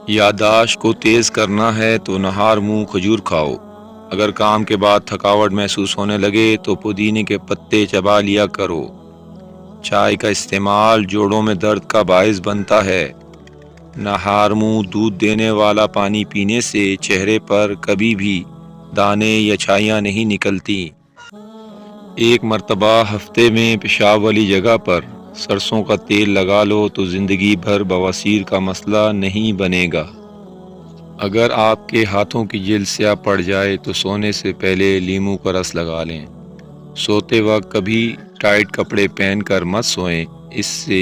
یادداشت کو تیز کرنا ہے تو نہار منہ کھجور کھاؤ۔ اگر کام کے بعد تھکاوٹ محسوس ہونے لگے تو پودینے کے پتے چبا لیا کرو۔ چائے کا استعمال جوڑوں میں درد کا باعث بنتا ہے۔ نہار منہ دودھ دینے والا پانی پینے سے چہرے پر کبھی بھی دانے یا چھائیاں نہیں نکلتی۔ ایک مرتبہ ہفتے میں پیشاب والی جگہ پر سرسوں کا تیل لگا لو تو زندگی بھر بواسیر کا مسئلہ نہیں بنے گا۔ اگر آپ کے ہاتھوں کی جلد سیاہ پڑ جائے تو سونے سے پہلے لیموں کا رس لگا لیں۔ سوتے وقت کبھی ٹائٹ کپڑے پہن کر مت سوئیں، اس سے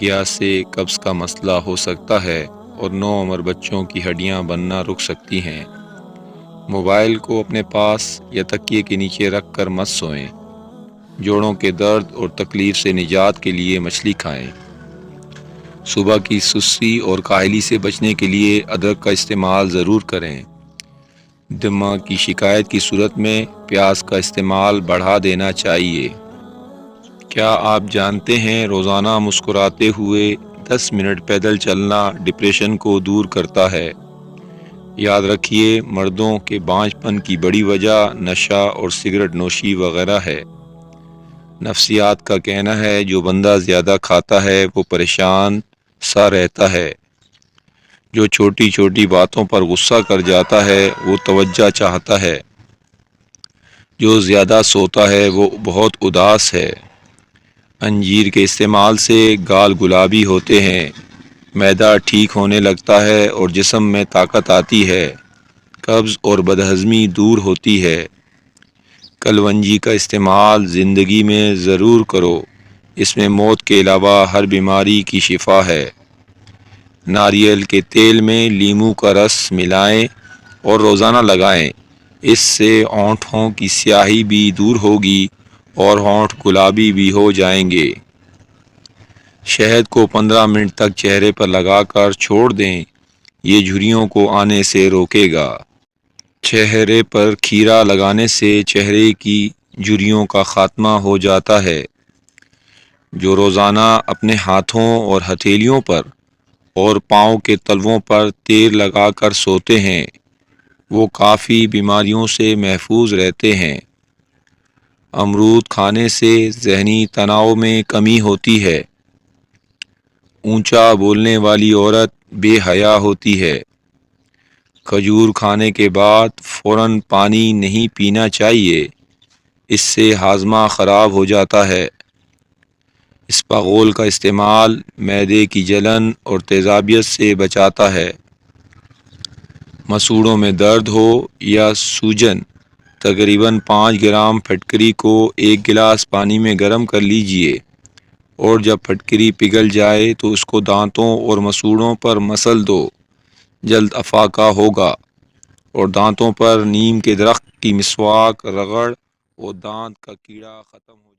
گیس سے قبض کا مسئلہ ہو سکتا ہے اور نوعمر بچوں کی ہڈیاں بننا رک سکتی ہیں۔ موبائل کو اپنے پاس یا تکیے کے نیچے رکھ کر مت سوئیں۔ جوڑوں کے درد اور تکلیف سے نجات کے لیے مچھلی کھائیں۔ صبح کی سستی اور کاہلی سے بچنے کے لیے ادرک کا استعمال ضرور کریں۔ دماغ کی شکایت کی صورت میں پیاز کا استعمال بڑھا دینا چاہیے۔ کیا آپ جانتے ہیں روزانہ مسکراتے ہوئے 10 منٹ پیدل چلنا ڈپریشن کو دور کرتا ہے؟ یاد رکھیے، مردوں کے بانجھ پن کی بڑی وجہ نشہ اور سگریٹ نوشی وغیرہ ہے۔ نفسیات کا کہنا ہے جو بندہ زیادہ کھاتا ہے وہ پریشان سا رہتا ہے۔ جو چھوٹی چھوٹی باتوں پر غصہ کر جاتا ہے وہ توجہ چاہتا ہے۔ جو زیادہ سوتا ہے وہ بہت اداس ہے۔ انجیر کے استعمال سے گال گلابی ہوتے ہیں، معدہ ٹھیک ہونے لگتا ہے اور جسم میں طاقت آتی ہے، قبض اور بدہضمی دور ہوتی ہے۔ کلونجی کا استعمال زندگی میں ضرور کرو، اس میں موت کے علاوہ ہر بیماری کی شفا ہے۔ ناریل کے تیل میں لیموں کا رس ملائیں اور روزانہ لگائیں، اس سے ہونٹوں کی سیاہی بھی دور ہوگی اور ہونٹ گلابی بھی ہو جائیں گے۔ شہد کو 15 منٹ تک چہرے پر لگا کر چھوڑ دیں، یہ جھریوں کو آنے سے روکے گا۔ چہرے پر کھیرا لگانے سے چہرے کی جھریوں کا خاتمہ ہو جاتا ہے۔ جو روزانہ اپنے ہاتھوں اور ہتھیلیوں پر اور پاؤں کے تلووں پر تیل لگا کر سوتے ہیں وہ کافی بیماریوں سے محفوظ رہتے ہیں۔ امرود کھانے سے ذہنی تناؤ میں کمی ہوتی ہے۔ اونچا بولنے والی عورت بے حیا ہوتی ہے۔ کھجور کھانے کے بعد فوراً پانی نہیں پینا چاہیے، اس سے ہاضمہ خراب ہو جاتا ہے۔ اسپاغول کا استعمال معدے کی جلن اور تیزابیت سے بچاتا ہے۔ مسوڑوں میں درد ہو یا سوجن، تقریباً 5 گرام پھٹکری کو 1 گلاس پانی میں گرم کر لیجئے اور جب پھٹکری پگھل جائے تو اس کو دانتوں اور مسوڑوں پر مسل دو، جلد افاقہ ہوگا۔ اور دانتوں پر نیم کے درخت کی مسواک رگڑ اور دانت کا کیڑا ختم ہو